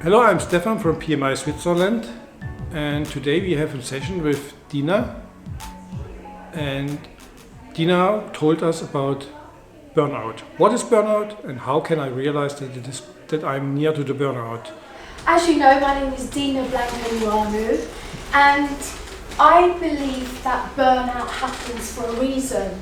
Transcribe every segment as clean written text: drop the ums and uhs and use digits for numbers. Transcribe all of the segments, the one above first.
Hello, I'm Stefan from PMI Switzerland, and today we have a session with Dina. And Dina told us about burnout. What is burnout and how can I realize that I'm near to the burnout? As you know, my name is Dina Blankenwanu, and I believe that burnout happens for a reason.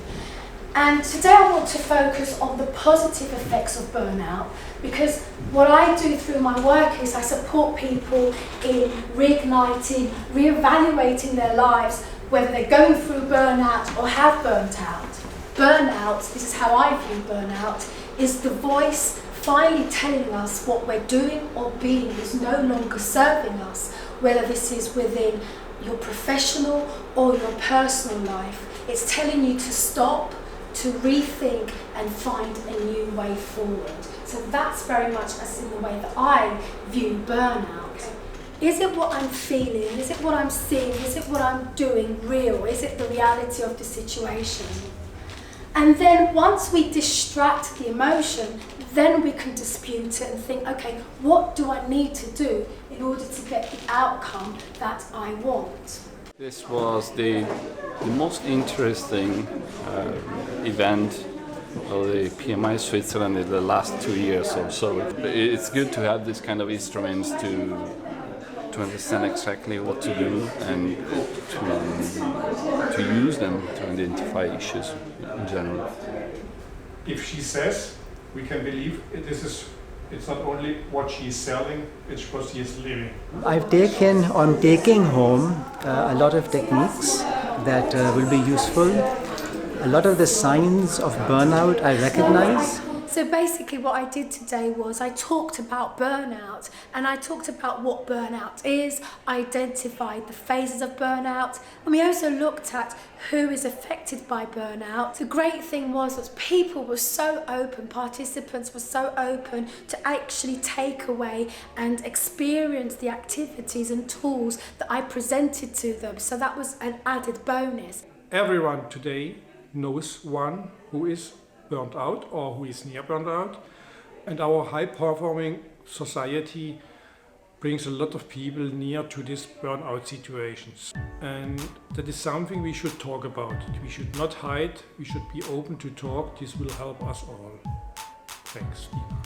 And today I want to focus on the positive effects of burnout, because what I do through my work is I support people in reigniting, reevaluating their lives, whether they're going through burnout or have burnt out. Burnout, this is how I view burnout, is the voice finally telling us what we're doing or being is no longer serving us, whether this is within your professional or your personal life. It's telling you to stop, to rethink and find a new way forward. So that's very much as in the way that I view burnout. Is it what I'm feeling? Is it what I'm seeing? Is it what I'm doing real? Is it the reality of the situation? And then once we distract the emotion, then we can dispute it and think, okay, what do I need to do in order to get the outcome that I want? This was the most interesting event of the PMI Switzerland in the last 2 years or so. It's good to have this kind of instruments to understand exactly what to do and to use them to identify issues in general. If she says, we can believe it's not only what she is selling, it's what she is living. I'm taking home a lot of techniques that will be useful. A lot of the signs of burnout I recognize. So basically what I did today was I talked about burnout, and I talked about what burnout is, I identified the phases of burnout, and we also looked at who is affected by burnout. The great thing was that people were so open, participants were so open to actually take away and experience the activities and tools that I presented to them. So that was an added bonus. Everyone today knows one who is burnt out or who is near burnt out, and our high-performing society brings a lot of people near to these burnout situations, and that is something we should talk about. We should not hide, we should be open to talk. This will help us all. Thanks, Dina.